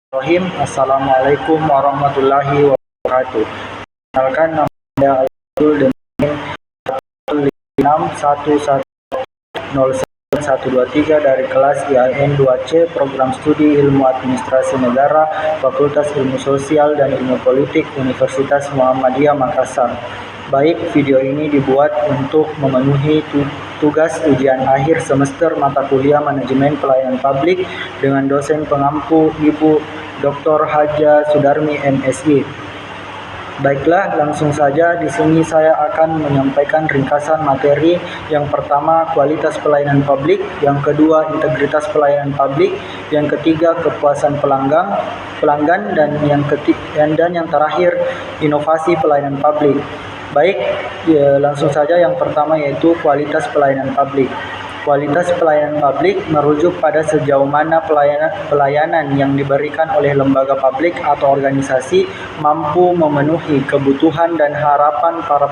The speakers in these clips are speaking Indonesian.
Assalamualaikum warahmatullahi wabarakatuh. Perkenalkan, nama saya Abdul dengan 611109123 dari kelas IAIN 2C Program Studi Ilmu Administrasi Negara Fakultas Ilmu Sosial dan Ilmu Politik Universitas Muhammadiyah Makassar. Baik, video ini dibuat untuk memenuhi tugas ujian akhir semester mata kuliah Manajemen Pelayanan Publik dengan dosen pengampu Ibu Dr. Haja Sudarmi MSI. Baiklah, langsung saja di sini saya akan menyampaikan ringkasan materi. Yang pertama, kualitas pelayanan publik, yang kedua, integritas pelayanan publik, yang ketiga, kepuasan pelanggan dan yang terakhir, inovasi pelayanan publik. Baik, langsung saja yang pertama yaitu kualitas pelayanan publik. Kualitas pelayanan publik merujuk pada sejauh mana pelayanan yang diberikan oleh lembaga publik atau organisasi mampu memenuhi kebutuhan dan harapan para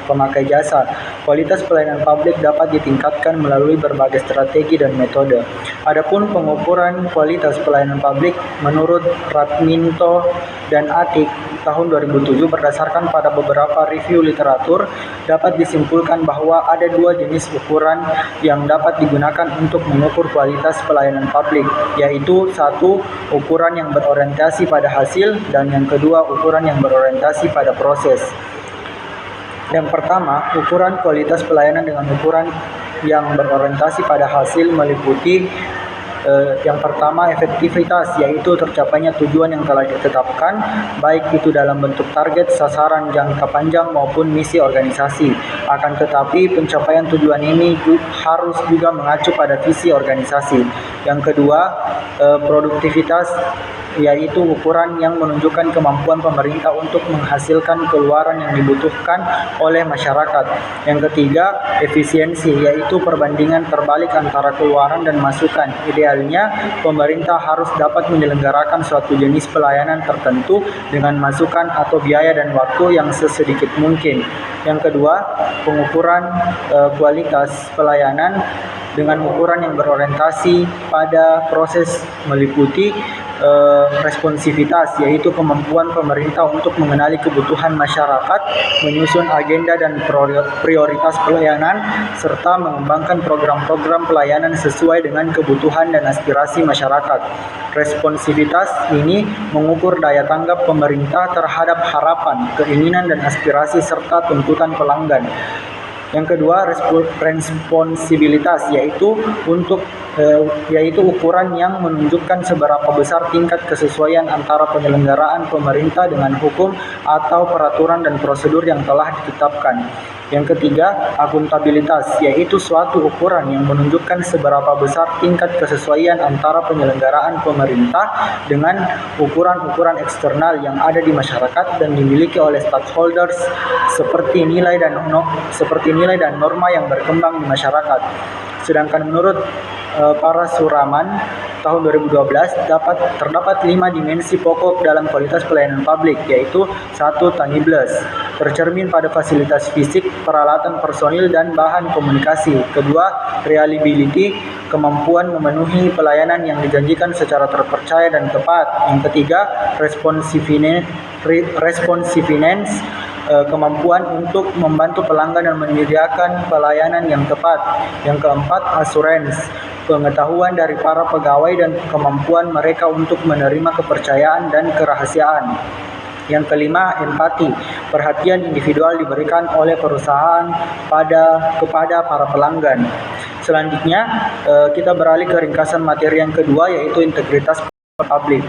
pemakai jasa. Kualitas pelayanan publik dapat ditingkatkan melalui berbagai strategi dan metode. Adapun pengukuran kualitas pelayanan publik menurut Ratminto dan Atik tahun 2007 berdasarkan pada beberapa review literatur dapat disimpulkan bahwa ada dua jenis ukuran yang dapat digunakan untuk mengukur kualitas pelayanan publik, yaitu satu, ukuran yang berorientasi pada hasil, dan yang kedua, ukuran yang berorientasi pada proses. Yang pertama, ukuran kualitas pelayanan dengan ukuran yang berorientasi pada hasil meliputi yang pertama, efektivitas, yaitu tercapainya tujuan yang telah ditetapkan, baik itu dalam bentuk target, sasaran jangka panjang maupun misi organisasi. Akan tetapi, pencapaian tujuan ini harus juga mengacu pada visi organisasi. Yang kedua, produktivitas, yaitu ukuran yang menunjukkan kemampuan pemerintah untuk menghasilkan keluaran yang dibutuhkan oleh masyarakat. Yang ketiga, efisiensi, yaitu perbandingan terbalik antara keluaran dan masukan. Idealnya, pemerintah harus dapat menyelenggarakan suatu jenis pelayanan tertentu dengan masukan atau biaya dan waktu yang sesedikit mungkin. Yang kedua, pengukuran kualitas pelayanan dengan ukuran yang berorientasi pada proses meliputi responsivitas, yaitu kemampuan pemerintah untuk mengenali kebutuhan masyarakat, menyusun agenda dan prioritas pelayanan, serta mengembangkan program-program pelayanan sesuai dengan kebutuhan dan aspirasi masyarakat. Responsivitas ini mengukur daya tanggap pemerintah terhadap harapan, keinginan dan aspirasi serta tuntutan pelanggan. Yang kedua, responsibilitas, yaitu ukuran yang menunjukkan seberapa besar tingkat kesesuaian antara penyelenggaraan pemerintah dengan hukum atau peraturan dan prosedur yang telah ditetapkan. Yang ketiga, akuntabilitas, yaitu suatu ukuran yang menunjukkan seberapa besar tingkat kesesuaian antara penyelenggaraan pemerintah dengan ukuran-ukuran eksternal yang ada di masyarakat dan dimiliki oleh stakeholders seperti nilai dan norma yang berkembang di masyarakat. Sedangkan menurut Parasuraman tahun 2012 terdapat 5 dimensi pokok dalam kualitas pelayanan publik, yaitu 1. Tangibles, tercermin pada fasilitas fisik, peralatan personil dan bahan komunikasi. Kedua, reliability, kemampuan memenuhi pelayanan yang dijanjikan secara terpercaya dan tepat. Yang ketiga, responsiveness, kemampuan untuk membantu pelanggan dan menyediakan pelayanan yang tepat. Yang keempat, assurance, pengetahuan dari para pegawai dan kemampuan mereka untuk menerima kepercayaan dan kerahasiaan. Yang kelima, empati, perhatian individual diberikan oleh perusahaan kepada para pelanggan. Selanjutnya, kita beralih ke ringkasan materi yang kedua, yaitu integritas publik.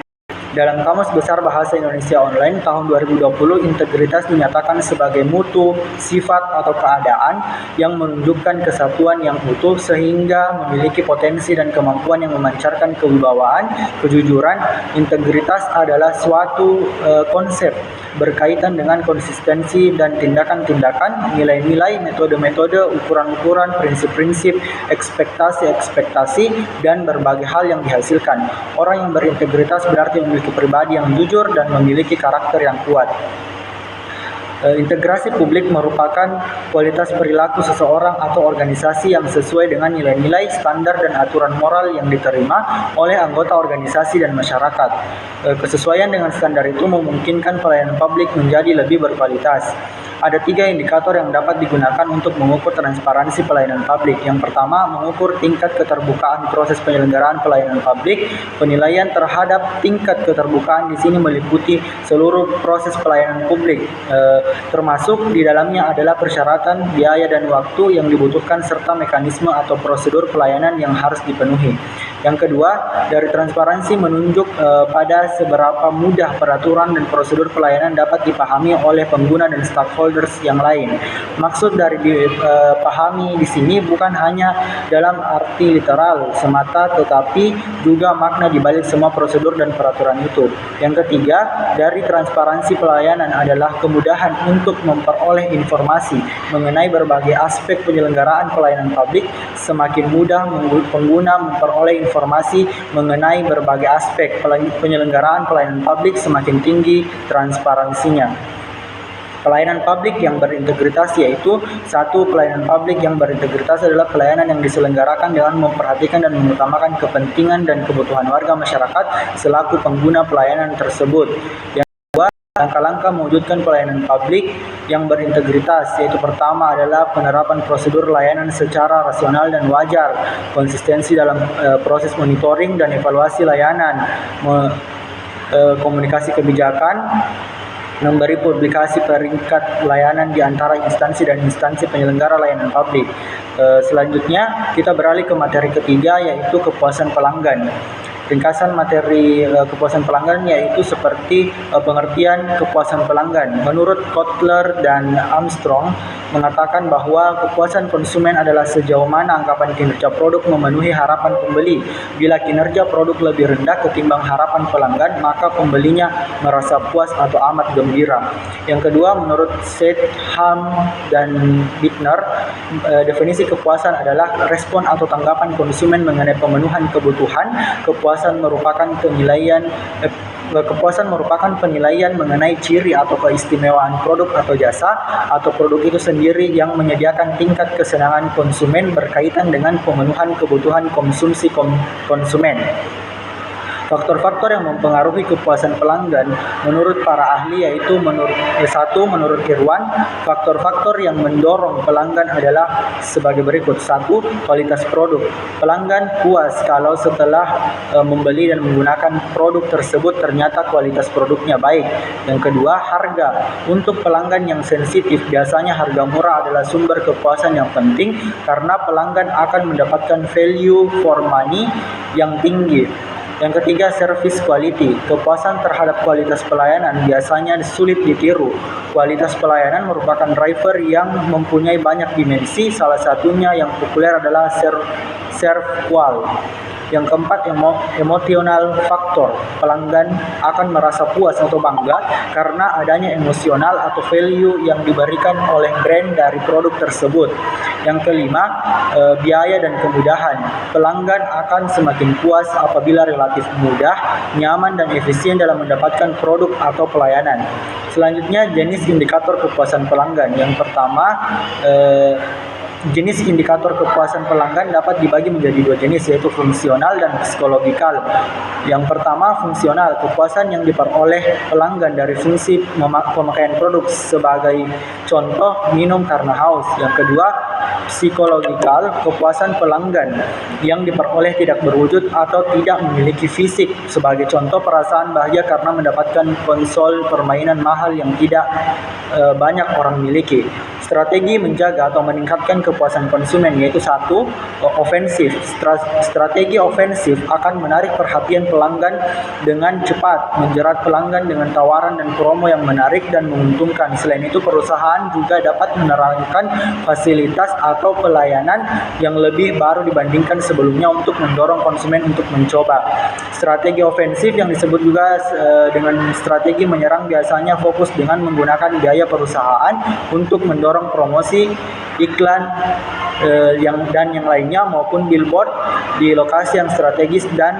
Dalam Kamus Besar Bahasa Indonesia Online tahun 2020, integritas dinyatakan sebagai mutu, sifat atau keadaan yang menunjukkan kesatuan yang utuh sehingga memiliki potensi dan kemampuan yang memancarkan kewibawaan, kejujuran. Integritas adalah suatu konsep berkaitan dengan konsistensi dan tindakan-tindakan, nilai-nilai, metode-metode, ukuran-ukuran, prinsip-prinsip, ekspektasi-ekspektasi, dan berbagai hal yang dihasilkan. Orang yang berintegritas berarti memiliki pribadi yang jujur dan memiliki karakter yang kuat. Integrasi publik merupakan kualitas perilaku seseorang atau organisasi yang sesuai dengan nilai-nilai, standar, dan aturan moral yang diterima oleh anggota organisasi dan masyarakat. Kesesuaian dengan standar itu memungkinkan pelayanan publik menjadi lebih berkualitas. Ada 3 indikator yang dapat digunakan untuk mengukur transparansi pelayanan publik. Yang pertama, mengukur tingkat keterbukaan proses penyelenggaraan pelayanan publik. Penilaian terhadap tingkat keterbukaan di sini meliputi seluruh proses pelayanan publik, termasuk di dalamnya adalah persyaratan, biaya, dan waktu yang dibutuhkan serta mekanisme atau prosedur pelayanan yang harus dipenuhi. Yang kedua, dari transparansi menunjuk pada seberapa mudah peraturan dan prosedur pelayanan dapat dipahami oleh pengguna dan stakeholders yang lain. Maksud dari dipahami di sini bukan hanya dalam arti literal semata, tetapi juga makna di balik semua prosedur dan peraturan itu. Yang ketiga, dari transparansi pelayanan adalah kemudahan untuk memperoleh informasi mengenai berbagai aspek penyelenggaraan pelayanan publik. Semakin mudah pengguna memperoleh informasi mengenai berbagai aspek penyelenggaraan pelayanan publik, semakin tinggi transparansinya. Pelayanan publik yang berintegritas yaitu 1. Pelayanan publik yang berintegritas adalah pelayanan yang diselenggarakan dengan memperhatikan dan mengutamakan kepentingan dan kebutuhan warga masyarakat selaku pengguna pelayanan tersebut. Yang kedua, langkah-langkah mewujudkan pelayanan publik yang berintegritas yaitu pertama adalah penerapan prosedur layanan secara rasional dan wajar, konsistensi dalam proses monitoring dan evaluasi layanan, komunikasi kebijakan, memberi publikasi peringkat layanan di antara instansi dan instansi penyelenggara layanan publik. Selanjutnya kita beralih ke materi ketiga yaitu kepuasan pelanggan. Ringkasan materi kepuasan pelanggan yaitu seperti pengertian kepuasan pelanggan. Menurut Kotler dan Armstrong mengatakan bahwa kepuasan konsumen adalah sejauh mana anggapan kinerja produk memenuhi harapan pembeli. Bila kinerja produk lebih rendah ketimbang harapan pelanggan, maka pembelinya merasa puas atau amat gembira. Yang kedua, menurut Setham dan Bittner, definisi kepuasan adalah respon atau tanggapan konsumen mengenai pemenuhan kebutuhan. Kepuasan merupakan penilaian mengenai ciri atau keistimewaan produk atau jasa atau produk itu sendiri yang menyediakan tingkat kesenangan konsumen berkaitan dengan pemenuhan kebutuhan konsumsi konsumen. Faktor-faktor yang mempengaruhi kepuasan pelanggan menurut para ahli yaitu menurut Irwan, faktor-faktor yang mendorong pelanggan adalah sebagai berikut. 1. Kualitas produk. Pelanggan puas kalau setelah membeli dan menggunakan produk tersebut ternyata kualitas produknya baik. Yang kedua, harga. Untuk pelanggan yang sensitif, biasanya harga murah adalah sumber kepuasan yang penting karena pelanggan akan mendapatkan value for money yang tinggi. Yang ketiga, service quality. Kepuasan terhadap kualitas pelayanan biasanya sulit ditiru. Kualitas pelayanan merupakan driver yang mempunyai banyak dimensi, salah satunya yang populer adalah serve qual. Yang keempat, emotional factor. Pelanggan akan merasa puas atau bangga karena adanya emosional atau value yang diberikan oleh brand dari produk tersebut. Yang kelima, biaya dan kemudahan. Pelanggan akan semakin puas apabila relatif mudah, nyaman, dan efisien dalam mendapatkan produk atau pelayanan. Selanjutnya, jenis indikator kepuasan pelanggan. Yang pertama, jenis indikator kepuasan pelanggan dapat dibagi menjadi 2 jenis, yaitu fungsional dan psikologikal. Yang pertama, fungsional, kepuasan yang diperoleh pelanggan dari fungsi pemakaian produk, sebagai contoh minum karena haus. Yang kedua, psikologikal, kepuasan pelanggan yang diperoleh tidak berwujud atau tidak memiliki fisik, sebagai contoh perasaan bahagia karena mendapatkan konsol permainan mahal yang tidak banyak orang miliki. Strategi menjaga atau meningkatkan kepuasan konsumen yaitu 1. Ofensif. Strategi ofensif akan menarik perhatian pelanggan dengan cepat, menjerat pelanggan dengan tawaran dan promo yang menarik dan menguntungkan. Selain itu, perusahaan juga dapat menerangkan fasilitas atau pelayanan yang lebih baru dibandingkan sebelumnya untuk mendorong konsumen untuk mencoba. Strategi ofensif yang disebut juga dengan strategi menyerang biasanya fokus dengan menggunakan biaya perusahaan untuk mendorong promosi, iklan, yang lainnya maupun billboard di lokasi yang strategis dan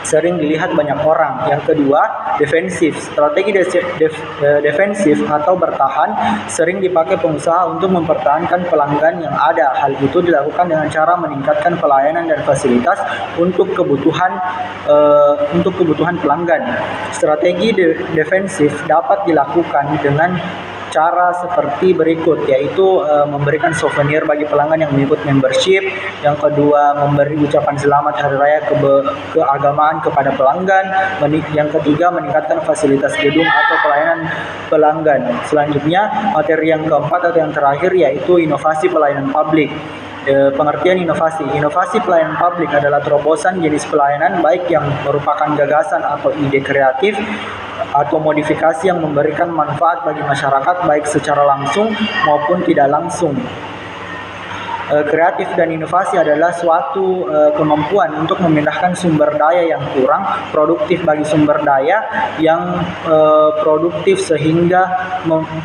sering dilihat banyak orang. Yang kedua, defensif. Strategi defensif atau bertahan sering dipakai pengusaha untuk mempertahankan pelanggan yang ada. Hal itu dilakukan dengan cara meningkatkan pelayanan dan fasilitas untuk kebutuhan pelanggan. Strategi defensif dapat dilakukan dengan cara seperti berikut, yaitu memberikan souvenir bagi pelanggan yang mengikut membership. Yang kedua, memberi ucapan selamat hari raya keagamaan kepada pelanggan. Yang ketiga, meningkatkan fasilitas gedung atau pelayanan pelanggan. Selanjutnya, materi yang keempat atau yang terakhir yaitu inovasi pelayanan publik. Pengertian inovasi pelayanan publik adalah terobosan jenis pelayanan baik yang merupakan gagasan atau ide kreatif atau modifikasi yang memberikan manfaat bagi masyarakat baik secara langsung maupun tidak langsung. Kreatif dan inovasi adalah suatu kemampuan untuk memindahkan sumber daya yang kurang produktif bagi sumber daya yang produktif sehingga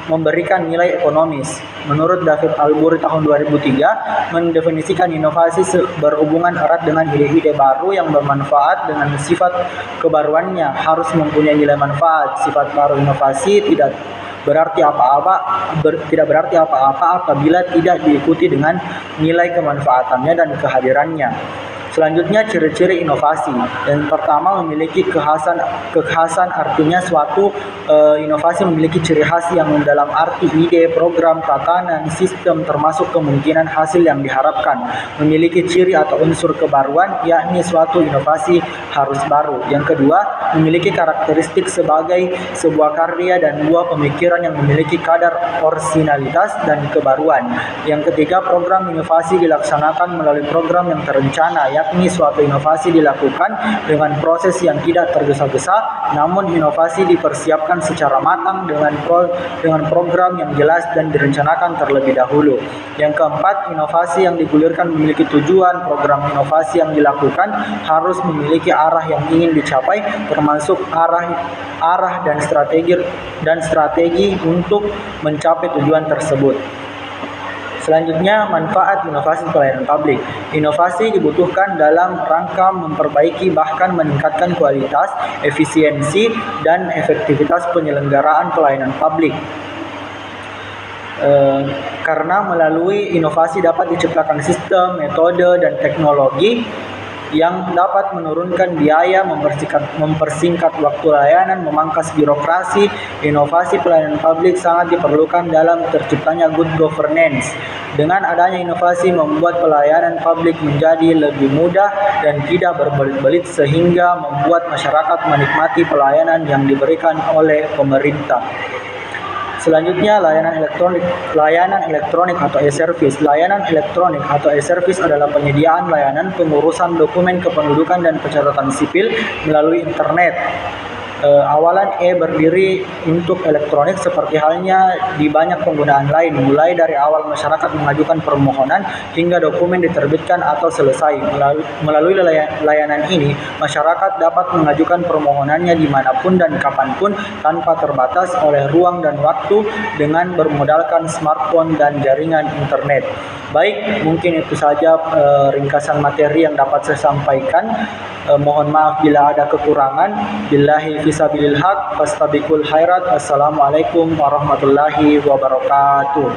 memberikan nilai ekonomis. Menurut David Albury tahun 2003, mendefinisikan inovasi berhubungan erat dengan ide-ide baru yang bermanfaat dengan sifat kebaruannya harus mempunyai nilai manfaat. Sifat baru inovasi tidak berarti apa-apa apabila tidak diikuti dengan nilai kemanfaatannya dan kehadirannya. Selanjutnya, ciri-ciri inovasi. Yang pertama, memiliki kekhasan artinya suatu inovasi memiliki ciri khas yang dalam arti ide, program, tatanan, sistem termasuk kemungkinan hasil yang diharapkan. Memiliki ciri atau unsur kebaruan, yakni suatu inovasi harus baru. Yang kedua, memiliki karakteristik sebagai sebuah karya dan buah pemikiran yang memiliki kadar orisinalitas dan kebaruan. Yang ketiga, program inovasi dilaksanakan melalui program yang terencana, yakni suatu inovasi dilakukan dengan proses yang tidak tergesa-gesa, namun inovasi dipersiapkan secara matang dengan program yang jelas dan direncanakan terlebih dahulu. Yang keempat, inovasi yang digulirkan memiliki tujuan. Program inovasi yang dilakukan harus memiliki arah yang ingin dicapai, termasuk arah dan strategi untuk mencapai tujuan tersebut. Selanjutnya, manfaat inovasi pelayanan publik. Inovasi dibutuhkan dalam rangka memperbaiki bahkan meningkatkan kualitas, efisiensi, dan efektivitas penyelenggaraan pelayanan publik. Karena melalui inovasi dapat diciptakan sistem, metode, dan teknologi yang dapat menurunkan biaya, mempersingkat waktu layanan, memangkas birokrasi. Inovasi pelayanan publik sangat diperlukan dalam terciptanya good governance. Dengan adanya inovasi membuat pelayanan publik menjadi lebih mudah dan tidak berbelit-belit sehingga membuat masyarakat menikmati pelayanan yang diberikan oleh pemerintah. Selanjutnya, layanan elektronik atau e-service. Layanan elektronik atau e-service adalah penyediaan layanan pengurusan dokumen kependudukan dan pencatatan sipil melalui internet. Awalan E berdiri untuk elektronik seperti halnya di banyak penggunaan lain, mulai dari awal masyarakat mengajukan permohonan hingga dokumen diterbitkan atau selesai. Melalui layanan ini, masyarakat dapat mengajukan permohonannya dimanapun dan kapanpun tanpa terbatas oleh ruang dan waktu dengan bermodalkan smartphone dan jaringan internet. Baik, mungkin itu saja ringkasan materi yang dapat saya sampaikan. Mohon maaf bila ada kekurangan. Billahi fisabilil haq, fastabiqul khairat. Assalamualaikum warahmatullahi wabarakatuh.